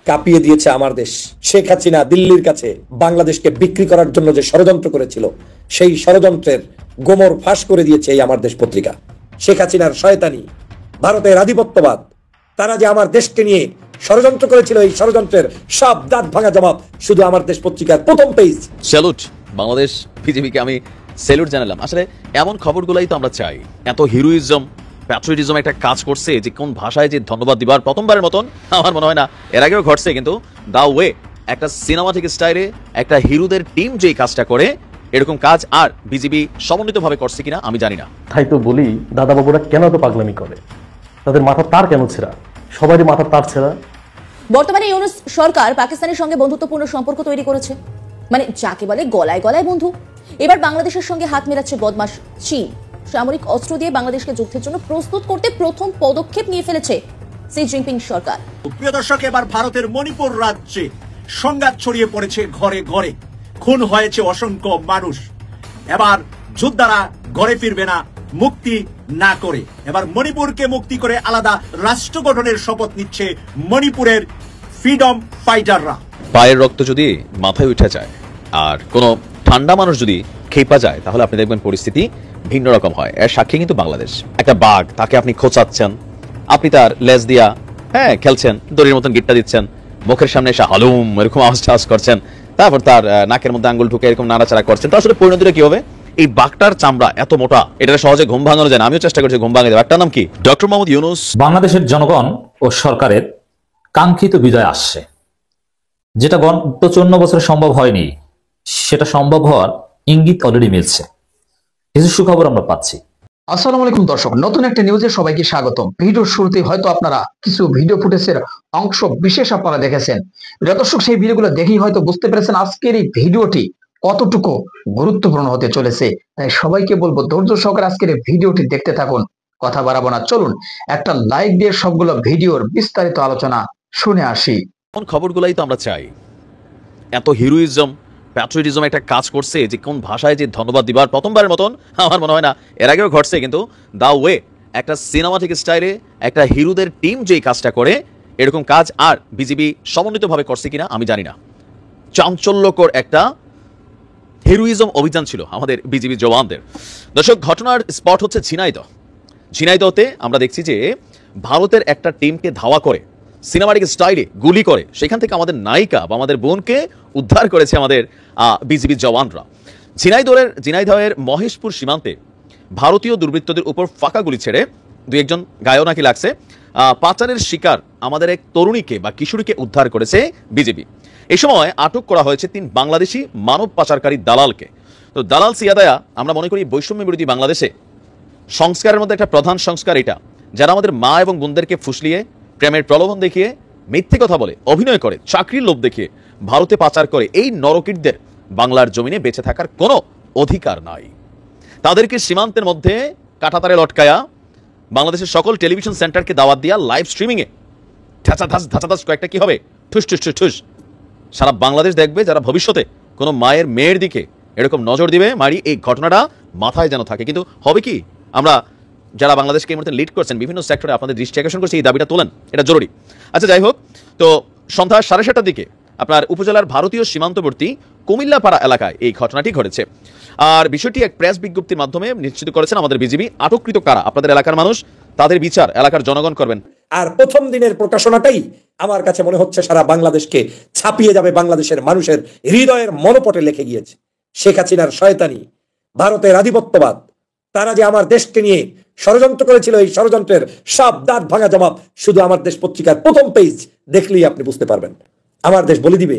কাঁপিয়ে দিয়েছে আমার দেশ। শেখ হাসিনা দিল্লির কাছে বাংলাদেশকে বিক্রি করার জন্য যে ষড়যন্ত্র করেছিল, সেই ষড়যন্ত্রের গোমর ফাঁস করে দিয়েছে এই আমার দেশ পত্রিকা। শেখ হাসিনার শয়তানি, ভারতের আধিপত্যবাদ, তারা যে আমার দেশকে নিয়ে ষড়যন্ত্র করেছিল, এই ষড়যন্ত্রের সব দাঁত ভাঙা জবাব শুধু আমার দেশ পত্রিকার প্রথম পেজ। স্যালুট বাংলাদেশ বিজেপিকে আমি স্যালুট জানালাম। আসলে এমন খবরগুলাই তো আমরা চাই। এত হিরোইজম প্যাট্রিয়টিজম একটা কাজ করছে যে কোন ভাষায় যে ধন্যবাদ দিবার প্রথমবারের মতন আমার মনে হয় না এর আগেও ঘটছে, কিন্তু দা ওয়ে একটা সিনেমাটিক স্টাইলে একটা হিরোদের টিম যেই কাজটা করে, এরকম কাজ আর বিজেপি সমন্বিতভাবে করছে কিনা আমি জানি না। তাই তো বলি দাদা বাবুরা কেন তো পাগলামি করে, তাদের মাথার তার কেন ছেঁড়া? সবারই মাথার তার ছেঁড়া। বর্তমানে ইউনূস সরকার পাকিস্তানের সঙ্গে বন্ধুত্বপূর্ণ সম্পর্ক তৈরি করেছে, মানে যাকে বলে গলায় গলায় বন্ধু। এবার বাংলাদেশের সঙ্গে হাত মেলাচ্ছে বদমাশ চীন। সামরিক অস্ত্র দিয়ে বাংলাদেশকে যুদ্ধের জন্য প্রস্তুত করতে প্রথম পদক্ষেপ নিয়ে ফেলেছে শি জিনপিং সরকার। প্রিয় দর্শক, এবার ভারতের মণিপুর রাজ্যে সংঘাত ছড়িয়ে পড়েছে ঘরে ঘরে, খুন হয়েছে অসংখ্য মানুষ। এবার যোদ্ধারা ঘরে ফিরবে না মুক্তি না করে। এবার মণিপুরকে মুক্তি করে আলাদা রাষ্ট্র গঠনের শপথ নিচ্ছে মণিপুরের ফ্রিডম ফাইটাররা। পায়ের রক্ত যদি মাথায় উঠে যায় আর কোনো ঠান্ডা মানুষ যদি খেপা যায়, তাহলে আপনি দেখবেন পরিস্থিতি ভিন্ন রকম হয়। এর সাক্ষী কিন্তু বাংলাদেশ। একটা বাঘ, তাকে আপনি খোঁচাচ্ছেন, আপনি তার লেজ দিয়া খেলছেন, দড়ির মতন গিটটা দিচ্ছেন, মুখের সামনে এসে হালুম এরকম আওয়াজ করছেন, তারপর তার নাকের মধ্যে আঙ্গুল ঢুকে এরকম নাড়াচাড়া করছেন। তো আসলে পরিণতিটা কি হবে? এই বাঘটার চামড়া এত মোটা, এটা সহজে ঘুম ভাঙানো যায় না। আমিও চেষ্টা করছি ঘুম ভাঙাতে। বাঘটার নাম কি? ডক্টর মোহাম্মদ ইউনূস। বাংলাদেশের জনগণ ও সরকারের কাঙ্ক্ষিত বিজয় আসছে, যেটা গত 54 বছরে সম্ভব হয়নি, সেটা সম্ভব হওয়ার ইঙ্গিত অলরেডি মিলছে। কিছু সুখবর আমরা পাচ্ছি। আসসালামু আলাইকুম দর্শক, নতুন একটা নিউজে সবাইকে স্বাগতম। ভিডিওর শুরুতে হয়তো আপনারা কিছু ভিডিও ফুটেজের অংশ বিশেষ আপনারা দেখেছেন। দর্শক, সেই ভিডিওগুলো দেখেই হয়তো বুঝতে পেরেছেন আজকের এই ভিডিওটি কতটুকু গুরুত্বপূর্ণ হতে চলেছে। তাই সবাইকে বলবো ধৈর্য সহকারে আজকের এই ভিডিওটি দেখতে থাকুন। কথা বাড়াবো না, চলুন একটা লাইক দিয়ে সবগুলো ভিডিওর বিস্তারিত আলোচনা শুনে আসি। কোন খবরগুলাই তো আমরা চাই। এত হিরোইজম প্যাট্রিয়টিজম একটা কাজ করছে যে কোন ভাষায় যে ধন্যবাদ দিবার প্রথমবারের মতন আমার মনে হয় না এর আগেও ঘটছে, কিন্তু দা ওয়ে একটা সিনেমাটিক স্টাইলে একটা হিরোদের টিম যেই কাজটা করে, এরকম কাজ আর বিজেপি সমন্বিতভাবে করছে কিনা আমি জানি না। চাঞ্চল্যকর একটা হিরোইজম অভিযান ছিল আমাদের বিজেপি জওয়ানদের। দর্শক, ঘটনার স্পট হচ্ছে ঝিনাইদহ। ঝিনাইদহতে আমরা দেখছি যে ভারতের একটা টিমকে ধাওয়া করে সিনেমাটিক স্টাইলে গুলি করে সেখান থেকে আমাদের নায়িকা বা আমাদের বোনকে উদ্ধার করেছে আমাদের বিজিবি জওয়ানরা। ঝিনাইদহের মহেশপুর সীমান্তে ভারতীয় দুর্বৃত্তদের উপর ফাঁকা গুলি ছেড়ে দুই একজন গায়েও নাকি লাগছে। পাচারের শিকার আমাদের এক তরুণীকে বা কিশোরীকে উদ্ধার করেছে বিজেপি। এই সময় আটক করা হয়েছে 3 বাংলাদেশি মানব পাচারকারী দালালকে। তো দালাল সিয়াদায়া আমরা মনে করি বৈষম্য বিরোধী বাংলাদেশে সংস্কারের মধ্যে একটা প্রধান সংস্কার এটা, যারা আমাদের মা এবং বোনদেরকে ফুসলিয়ে প্রেমের প্রলোভন দেখিয়ে মিথ্যে কথা বলে অভিনয় করে চাকরির লোভ দেখিয়ে ভারতে পাচার করে, এই নরকিটদের বাংলার জমিনে বেঁচে থাকার কোনো অধিকার নাই। তাদেরকে সীমান্তের মধ্যে কাঁটাতারে লটকায়া বাংলাদেশের সকল টেলিভিশন সেন্টারকে দাওয়াত দিয়া লাইভ স্ট্রিমিংয়ে ধাঁচাধাস কয়েকটা কি হবে ঠুস ঠুস ঠুস ঠুস সারা বাংলাদেশ দেখবে। যারা ভবিষ্যতে কোনো মায়ের মেয়ের দিকে এরকম নজর দিবে, মারি এই ঘটনাটা মাথায় যেন থাকে। কিন্তু হবে কি, আমরা যারা বাংলাদেশকে এই মুহূর্তে লিড করছেন বিভিন্ন সেক্টরে আপনাদের দৃষ্টি আকর্ষণ করছে, এই দাবিটা তোলেন, এটা জরুরি। আচ্ছা, যাই হোক, তো সন্ধ্যা 7:30টার দিকে আপনার উপজেলার ভারতীয় সীমান্তবর্তী কুমিল্লাপাড়া এলাকায় এই ঘটনাটি ঘটেছে। আর বিষয়টি এক প্রেস বিজ্ঞপ্তির মাধ্যমে নিশ্চিত করেছেন আমাদের বিজিবি। আটককৃত কারা আপনাদের এলাকার মানুষ, তাদের বিচার এলাকার জনগণ করবেন। আর প্রথম দিনের প্রকাশনাটাই আমার কাছে মনে হচ্ছে সারা বাংলাদেশকে ছাপিয়ে যাবে, বাংলাদেশের মানুষের হৃদয়ের মনোপটে লিখে গিয়েছে। শেখ হাসিনার শয়তানি, ভারতের আধিপত্যবাদ, তারা যে আমার দেশকে নিয়ে ষড়যন্ত্র করেছিল, এই ষড়যন্ত্রের সব দাঁত ভাঙা জবাব শুধু আমার দেশ পত্রিকার প্রথম পেজ দেখলেই আপনি বুঝতে পারবেন। আমার দেশ বলে দিবে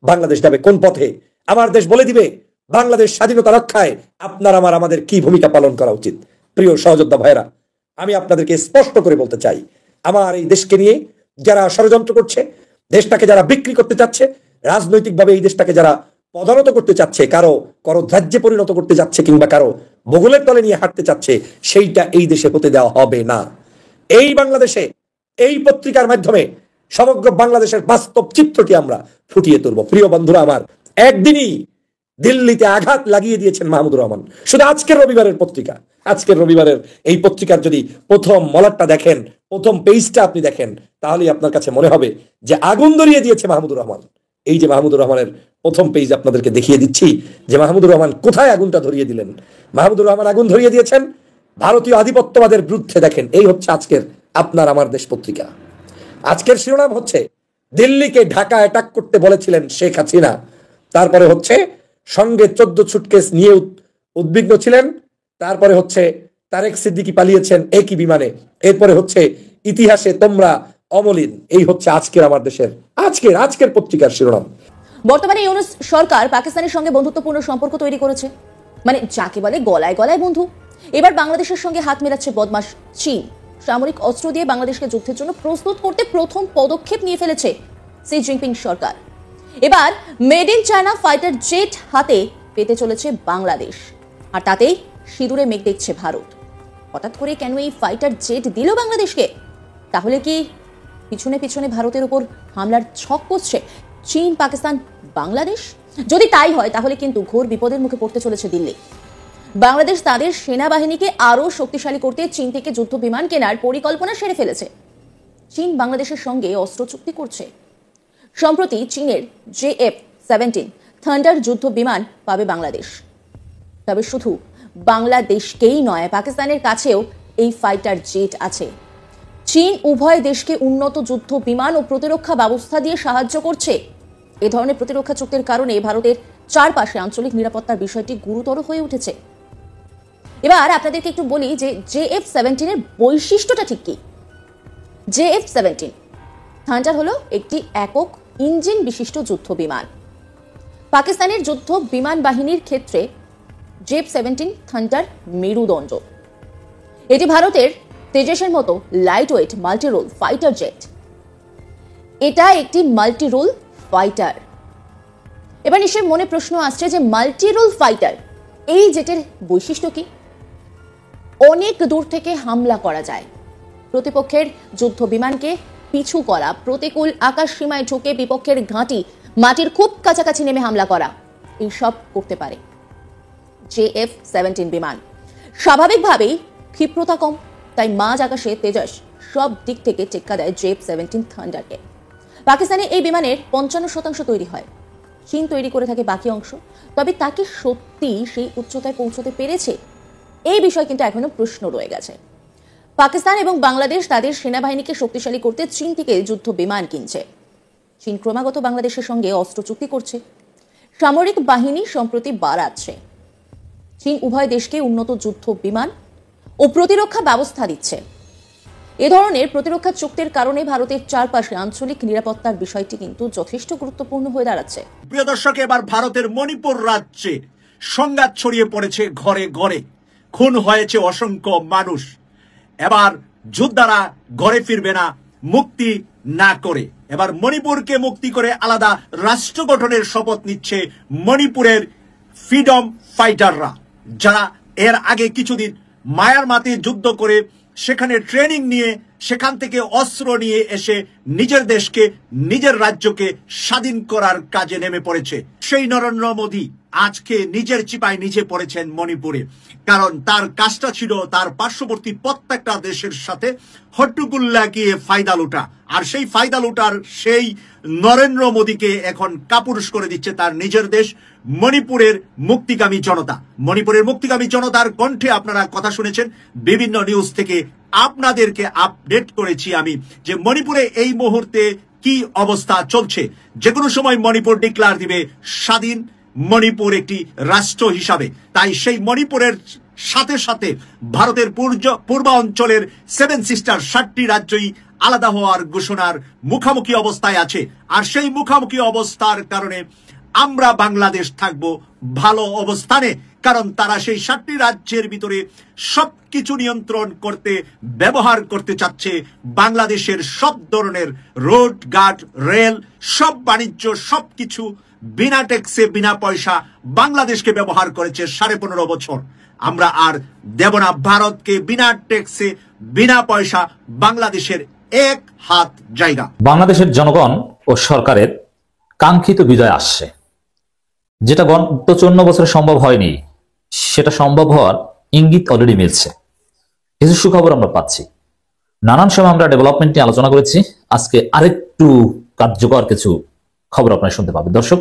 বাংলাদেশ যাবে কোন পথে। আমার দেশ বলে দিবে বাংলাদেশ স্বাধীনতা রক্ষায় আপনার আমাদের কি ভূমিকা পালন করা উচিত। প্রিয় সহযোদ্ধা ভাইরা, আমি আপনাদেরকে স্পষ্ট করে বলতে চাই, আমার এই দেশকে নিয়ে যারা ষড়যন্ত্র করছে, দেশটাকে যারা বিক্রি করতে চাচ্ছে, রাজনৈতিকভাবে এই দেশটাকে যারা পদানত করতে চাচ্ছে, কারো রাজ্যে পরিণত করতে যাচ্ছে, কিংবা কারো বগলের তলে নিয়ে হাঁটতে চাচ্ছে, সেইটা এই দেশে হতে দেওয়া হবে না। এই বাংলাদেশে এই পত্রিকার মাধ্যমে সমগ্র বাংলাদেশের বাস্তব চিত্রটি আমরা ফুটিয়ে তুলব। প্রিয় বন্ধুরা আমার, একদিনই দিল্লিতে আঘাত লাগিয়ে দিয়েছেন মাহমুদুর রহমান। শুধু আজকের রবিবারের পত্রিকা, আজকের রবিবারের এই পত্রিকার যদি প্রথম মলাটটা দেখেন, প্রথম পেজটা আপনি দেখেন, তাহলেই আপনার কাছে মনে হবে যে আগুন ধরিয়ে দিয়েছে মাহমুদুর রহমান। এই যে মাহমুদুর রহমানের প্রথম পেজ আপনাদেরকে দেখিয়ে দিচ্ছি যে মাহমুদুর রহমান কোথায় আগুনটা ধরিয়ে দিলেন। মাহমুদুর রহমান আগুন ধরিয়ে দিয়েছেন ভারতীয় আধিপত্যবাদের বিরুদ্ধে। দেখেন, এই হচ্ছে আজকের আপনার আমার দেশ পত্রিকা। আজকের শিরোনাম হচ্ছে দিল্লিকে ঢাকা অ্যাটাক করতে বলেছিলেন শেখ হাসিনা। তারপরে হচ্ছে সঙ্গে 14 সুটকেস নিয়ে উদ্বিগ্ন ছিলেন। তারপরে হচ্ছে তারেক সিদ্দিকী পালিয়েছেন একই বিমানে। এরপরে হচ্ছে ইতিহাসে তোমরা অমলিন। এই হচ্ছে আজকের আমার দেশের আজকের পত্রিকার শিরোনাম। বর্তমানে ইউনূস সরকার পাকিস্তানের সঙ্গে বন্ধুত্বপূর্ণ সম্পর্ক তৈরি করেছে, মানে যাকে বলে গলায় গলায় বন্ধু। এবার বাংলাদেশের সঙ্গে হাত মেলাচ্ছে বদমাশ চীন। সামরিক অস্ত্র দিয়ে বাংলাদেশকে যুদ্ধের জন্য প্রস্তুত করতে প্রথম পদক্ষেপ নিয়ে ফেলেছে শি জিনপিং সরকার। এবার made in China fighter jet হাতে পেতে চলেছে বাংলাদেশ, আর তাতেই সিঁদুরে মেঘ দেখছে ভারত। হঠাৎ করে কেন এই ফাইটার জেট দিল বাংলাদেশকে? তাহলে কি পিছনে পিছনে ভারতের উপর হামলার ছক কষছে চীন, পাকিস্তান, বাংলাদেশ? যদি তাই হয় তাহলে কিন্তু ঘোর বিপদের মুখে পড়তে চলেছে দিল্লি। বাংলাদেশ তাদের সেনাবাহিনীকে আরো শক্তিশালী করতে চীন থেকে যুদ্ধ বিমান কেনার পরিকল্পনা সেরে ফেলেছে। চীন বাংলাদেশের সঙ্গে অস্ত্র চুক্তি করছে। সম্প্রতি চীনের JF-17 থান্ডার যুদ্ধ বিমান পাবে বাংলাদেশ। তবে শুধু বাংলাদেশকেই নয়, পাকিস্তানের কাছেও এই ফাইটার জেট আছে। চীন উভয় দেশকে উন্নত যুদ্ধ বিমান ও প্রতিরক্ষা ব্যবস্থা দিয়ে সাহায্য করছে। এ ধরনের প্রতিরক্ষা চুক্তির কারণে ভারতের চারপাশে আঞ্চলিক নিরাপত্তার বিষয়টি গুরুতর হয়ে উঠেছে। এবার আপনাদেরকে একটু বলি যে JF-17 এর বৈশিষ্ট্যটা ঠিক কি। JF-17 থান্ডার হলো একটি একক ইঞ্জিন বিশিষ্ট যুদ্ধ বিমান। পাকিস্তানের যুদ্ধ বিমান বাহিনীর ক্ষেত্রে JF-17 থান্ডার মেরুদণ্ড। এটি ভারতের তেজসের মতো light weight multi role fighter jet. এটা একটি মাল্টি রোল ফাইটার। এবার নিশ্চয়ই মনে প্রশ্ন আসছে যে মাল্টি রোল ফাইটার এই জেটের বৈশিষ্ট্য কি? অনেক দূর থেকে হামলা করা যায়, প্রতিপক্ষের যুদ্ধ বিমানকে পিছু করা, প্রতিকূল আকাশ সীমায় ঢুকে বিপক্ষের ঘাঁটি মাটির খুব কাছাকাছি নেমে হামলা করা, এইসব করতে পারে JF-17 বিমান। স্বাভাবিকভাবেই ক্ষিপ্রতা কম, তাই মাঝ আকাশে তেজস সব দিক থেকে টেক্কা দেয় JF-17 থান্ডারকে। পাকিস্তানে এই বিমানের 55% তৈরি হয়, চীন তৈরি করে থাকে বাকি অংশ। তবে তাকে সত্যি সেই উচ্চতায় পৌঁছতে পেরেছে? এই বিষয়ে কিন্তু এখনো প্রশ্ন রয়ে গেছে। পাকিস্তান এবং বাংলাদেশ তাদের সেনাবাহিনীকে শক্তিশালী করতে চীন থেকে যুদ্ধ বিমান কিনছে। চীন ক্রমাগত বাংলাদেশের সঙ্গে অস্ত্র চুক্তি করছে, সামরিক বাহিনী সম্প্রতি বাড়াচ্ছে। চীন উভয় দেশকে উন্নত যুদ্ধ বিমান ও প্রতিরক্ষা ব্যবস্থা দিচ্ছে। এ ধরনের প্রতিরক্ষা চুক্তির কারণে ভারতের চারপাশে আঞ্চলিক নিরাপত্তার বিষয়টি কিন্তু যথেষ্ট গুরুত্বপূর্ণ হয়ে দাঁড়াচ্ছে। প্রিয় দর্শক, এবার ভারতের মণিপুর রাজ্যে সংঘাত ছড়িয়ে পড়েছে ঘরে ঘরে, খুন হয়েছে অসংখ্য মানুষ। এবার যোদ্ধারা ঘরে ফিরবে না মুক্তি না করে। এবার মণিপুরকে মুক্তি করে আলাদা রাষ্ট্র গঠনের শপথ নিচ্ছে মণিপুরের ফ্রিডম ফাইটাররা, যারা এর আগে কিছুদিন মায়ানমারে যুদ্ধ করে সেখানে ট্রেনিং নিয়ে সেখান থেকে অস্ত্র নিয়ে এসে নিজের দেশকে, নিজের রাজ্যকে স্বাধীন করার কাজে নেমে পড়েছে। সেই নরেন্দ্র মোদী আজকে নিজের চিপায় নিজে পড়েছেন মণিপুরে, কারণ তার কাজটা ছিল তার পার্শ্ববর্তী প্রত্যেকটা দেশের সাথে হট্টগোল লাগিয়ে ফায়দা লুটা। আর সেই ফায়দা লুটার সেই নরেন্দ্র মোদীকে এখন কাপুরুষ করে দিচ্ছে তার নিজের দেশ মণিপুরের মুক্তিকামী জনতা। মণিপুরের মুক্তিকামী জনতার কণ্ঠে আপনারা কথা শুনেছেন, বিভিন্ন নিউজ থেকে আপনাদেরকে আপডেট করেছি আমি যে মণিপুরে এই মুহূর্তে কি অবস্থা চলছে। যে কোনো সময় মণিপুর ডিক্লার দিবে স্বাধীন মণিপুর একটি রাষ্ট্র হিসাবে। তাই সেই মণিপুরের সাথে সাথে ভারতের পূর্বাঞ্চলের 7 সিস্টার 7টি রাজ্যই আলাদা হওয়ার ঘোষণার মুখোমুখি অবস্থায় আছে। আর সেই মুখোমুখি অবস্থার কারণে আমরা বাংলাদেশ থাকবো ভালো অবস্থানে, কারণ তারা সেই 7টি রাজ্যের ভিতরে সবকিছু নিয়ন্ত্রণ করতে ব্যবহার করতে চাচ্ছে বাংলাদেশের সব ধরনের রোড ঘাট, রেল, সব বাণিজ্য, সবকিছু বিনা ট্যাক্সে বিনা পয়সা বাংলাদেশকে ব্যবহার করেছে 15.5 বছর। আমরা আর দেব না ভারতকে বিনা ট্যাক্সে বিনা পয়সা বাংলাদেশের এক হাত জায়গা। বাংলাদেশের জনগণ ও সরকারের কাঙ্ক্ষিত বিজয় আসছে, যেটা গত 54 বছরে সম্ভব হয়নি, সেটা সম্ভব হওয়ার ইঙ্গিত অলরেডি মিলছে। কিছু সুখবর আমরা পাচ্ছি। নানান সময় আমরা ডেভেলপমেন্ট নিয়ে আলোচনা করেছি, আজকে আরেকটু কার্যকর কিছু খবর আপনারা শুনতে পাবেন। দর্শক,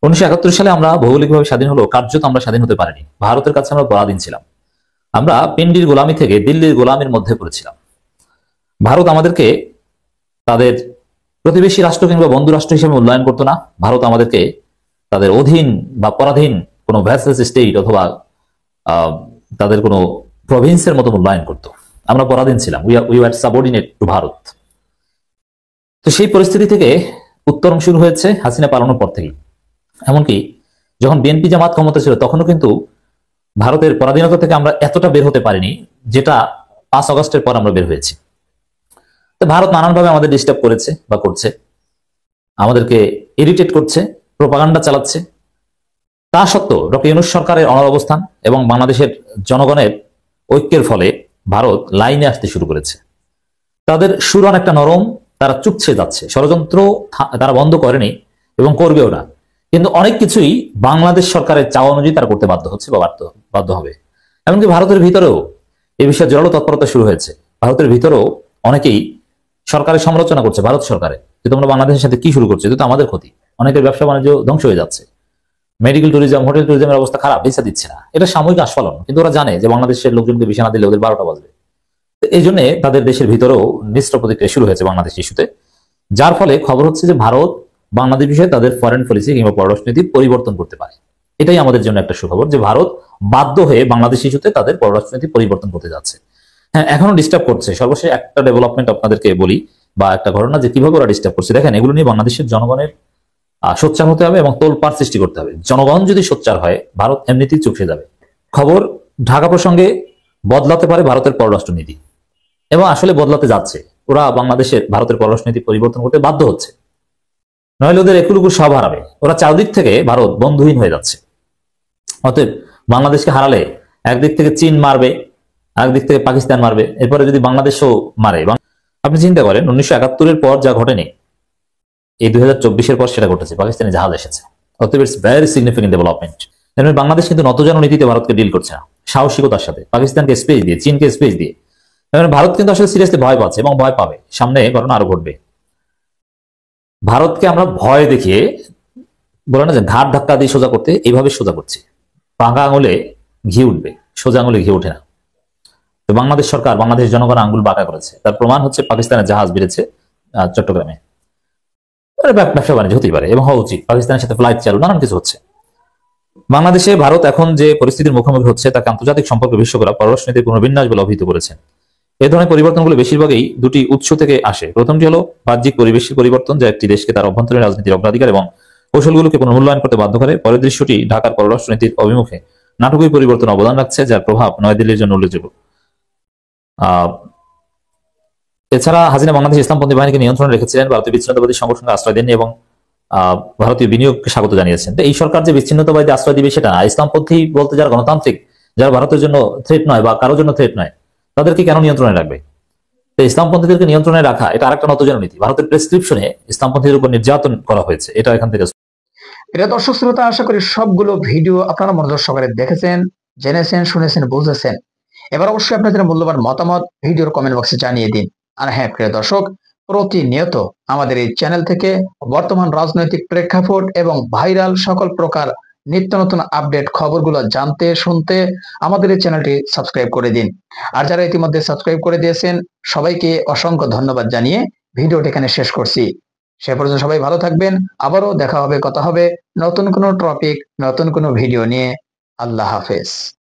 1971 সালে আমরা ভৌগোলিকভাবে স্বাধীন হলেও কার্যত আমরা স্বাধীন হতে পারিনি। ভারতের কাছে আমরা পরাধীন ছিলাম। আমরা পিন্ডির গোলামি থেকে দিল্লির গোলামির মধ্যে পড়েছিলাম। ভারত আমাদেরকে তাদের প্রতিবেশী রাষ্ট্র কিংবা বন্ধু রাষ্ট্র হিসেবে মূল্যায়ন করতো না। ভারত আমাদেরকে তাদের অধীন বা পরাধীন কোনো ভ্যাসেলস স্টেট অথবা তাদের কোনো প্রভিন্সের মতো মূল্যায়ন করতো। আমরা পরাধীন ছিলাম, we are subordinate two Bharat. তো সেই পরিস্থিতি থেকে উত্তরণ শুরু হয়েছে হাসিনা পালানোর পর থেকেই। এমনকি যখন বিএনপি জামাত ক্ষমতা ছিল তখনও কিন্তু ভারতের পরাধীনতা থেকে আমরা এতটা বের হতে পারিনি, যেটা 5 আগস্টের পর আমরা বের হয়েছি। তো ভারত নানানভাবে আমাদের ডিস্টার্ব করেছে বা করছে, আমাদেরকে ইরিটেট করছে, প্রোপাগান্ডা চালাচ্ছে। তা সত্ত্বেও ডক্টর ইউনূস সরকারের অনড় অবস্থান এবং বাংলাদেশের জনগণের ঐক্যের ফলে ভারত লাইনে আসতে শুরু করেছে। তাদের সুর অনেকটা নরম, তারা চুপছে যাচ্ছে, ষড়যন্ত্র তারা বন্ধ করেনি এবং করবেও না। কিন্তু অনেক কিছুই বাংলাদেশ সরকারের চাওয়া অনুযায়ী তারা করতে বাধ্য হচ্ছে বা বাধ্য হবে। এমনকি ভারতের ভিতরেও এই বিষয়ে জোরালো তৎপরতা শুরু হয়েছে। ভারতের ভিতরেও অনেকেই সরকারের সমালোচনা করছে, ভারত সরকারের, যে তোমরা বাংলাদেশের সাথে কি শুরু করছো, এটা তো আমাদের ক্ষতি। অনেকের ব্যবসা বাণিজ্য ধ্বংস হয়ে যাচ্ছে, মেডিকেল ট্যুরিজম, হোটেল ট্যুরিজমের অবস্থা খারাপ, ভিসা দিচ্ছে না। এটা সাময়িক আস্ফালন, কিন্তু ওরা জানে যে বাংলাদেশের লোকজনকে ভিসা না দিলে ওদের 12টা বাজবে। এই জন্য তাদের দেশের ভিতরেও মিশ্র প্রতিক্রিয়া শুরু হয়েছে বাংলাদেশ ইস্যুতে, যার ফলে খবর হচ্ছে যে ভারত বাংলাদেশ বিষয়ে তাদের ফরেন পলিসি কিংবা পররাষ্ট্রনীতি পরিবর্তন করতে পারে। এটাই আমাদের জন্য একটা সুখবর যে ভারত বাধ্য হয়ে বাংলাদেশ ইস্যুতে তাদের পররাষ্ট্রনীতি পরিবর্তন করতে যাচ্ছে। হ্যাঁ, এখনো ডিস্টার্ব করছে। সর্বশেষ একটা ডেভেলপমেন্ট আপনাদেরকে বলি, বা একটা ঘটনা যে কিভাবে ওরা ডিস্টার্ব করছে। দেখেন, এগুলো নিয়ে বাংলাদেশের জনগণের সোচ্চার হতে হবে এবং তোলপাড় সৃষ্টি করতে হবে। জনগণ যদি সোচ্চার হয়, ভারত এমনিতেই চুপসে যাবে। খবর, ঢাকা প্রসঙ্গে বদলাতে পারে ভারতের পররাষ্ট্রনীতি, এবং আসলে বদলাতে যাচ্ছে। ওরা বাংলাদেশের ভারতের পররাষ্ট্রনীতি পরিবর্তন করতে বাধ্য হচ্ছে, নইলে ওদের একুলুকু সব হারাবে। ওরা চারদিক থেকে ভারত বন্ধুহীন হয়ে যাচ্ছে। অতএব বাংলাদেশকে হারালে একদিক থেকে চীন মারবে, একদিক থেকে পাকিস্তান মারবে, এরপরে যদি বাংলাদেশও মারে। আপনি চিন্তা করেন, 1971-এর পর যা ঘটেনি, এই 2024-এর পর সেটা ঘটেছে, পাকিস্তানি জাহাজ এসেছে। অতএব it's very significant development. Bangladesh কিন্তু নতজানু নীতিতে ভারতকে ডিল করছে না, সাহসিকতার সাথে, পাকিস্তানকে স্পেস দিয়ে, চীনকে স্পেস দিয়ে। ভারত কিন্তু আসলে সিরিয়াসলি ভয় পাচ্ছে এবং ভয় পাবে, সামনে ঘটনা আরো ঘটবে। ভারতকে আমরা ভয় দেখিয়ে, বলে না যে ঘাট ধাক্কা দিয়ে সোজা করতে, এইভাবে সোজা করছি। পাকা আঙুলে ঘি উঠবে, সোজা আঙুলে ঘি ওঠে না। তো বাংলাদেশ সরকার, বাংলাদেশ জনগণ আঙ্গুল বাঁকা করেছে। তার প্রমাণ হচ্ছে পাকিস্তানের জাহাজ বেড়েছে চট্টগ্রামে। ব্যবসা বাণিজ্য হতেই পারে এবং হওয়া উচিত, পাকিস্তানের সাথে ফ্লাইট চালু, নানান কিছু হচ্ছে। বাংলাদেশে ভারত এখন যে পরিস্থিতির মুখোমুখি হচ্ছে তাকে আন্তর্জাতিক সম্পর্ক বিশ্বকরা পররাষ্ট্রনীতির পুনর্বিন্যাস বলে অভিহিত করেছেন। এই ধরনের পরিবর্তনগুলো বেশিরভাগই দুটি উৎস থেকে আসে। প্রথমটি হলো বাহ্যিক পরিবেশের পরিবর্তন, যা একটি দেশকে তার অভ্যন্তরীণ রাজনীতির অগ্রাধিকার এবং কৌশলগুলোকে পুনর্মূল্যায়ন করতে বাধ্য করে। পরের দৃশ্যটি ঢাকার পররাষ্ট্রনীতির অভিমুখে নাটকীয় পরিবর্তন অবদান রাখছে, যার প্রভাব নয়াদিল্লির জন্য উল্লেখযোগ্য। এছাড়া হাসিনা বাংলাদেশ ইসলামপন্থী বাহিনীকে নিয়ন্ত্রণে রেখেছিলেন, ভারতীয় বিচ্ছিন্নতাবাদী সংগঠনকে আশ্রয় দেননি এবং ভারতীয় বিনিয়োগকে স্বাগত জানিয়েছেন। তো এই সরকার যে বিচ্ছিন্নতাবাদী আশ্রয় দিবে সেটা না। ইসলামপন্থী বলতে যারা গণতান্ত্রিক, যারা ভারতের জন্য থ্রেট নয় বা কারোর জন্য থ্রেট নয়, তাদেরকে কেন নিয়ন্ত্রণে রাখবে? তো ইসলামপন্থীদেরকে নিয়ন্ত্রণে রাখা এটা আরেকটা নতজানু নীতি। ভারতের প্রেসক্রিপশনে ইসলামপন্থীদের উপর নির্যাতন করা হয়েছে, এটা এখান থেকে। এটা দর্শক শ্রোতা, আশা করি সবগুলো ভিডিও আপনারা মনোযোগ সহকারে দেখেছেন, জেনেছেন, শুনেছেন, বুঝেছেন। এবার অবশ্যই আপনাদের মূল্যবান মতামত ভিডিওর কমেন্ট বক্সে জানিয়ে দিন। আর হ্যাঁ, প্রিয় দর্শক, প্রতিনিয়ত আমাদের এই চ্যানেল থেকে বর্তমান রাজনৈতিক প্রেক্ষাপট এবং ভাইরাল সকল প্রকার নিত্য নতুন আপডেট খবরগুলো জানতে, শুনতে আমাদের এই চ্যানেলটি সাবস্ক্রাইব করে দিন। আর যারা ইতিমধ্যে সাবস্ক্রাইব করে দিয়েছেন, সবাইকে অসংখ্য ধন্যবাদ জানিয়ে ভিডিওটি এখানে শেষ করছি। সে পর্যন্ত সবাই ভালো থাকবেন। আবারও দেখা হবে, কথা হবে নতুন কোনো টপিক, নতুন কোনো ভিডিও নিয়ে। আল্লাহ হাফেজ।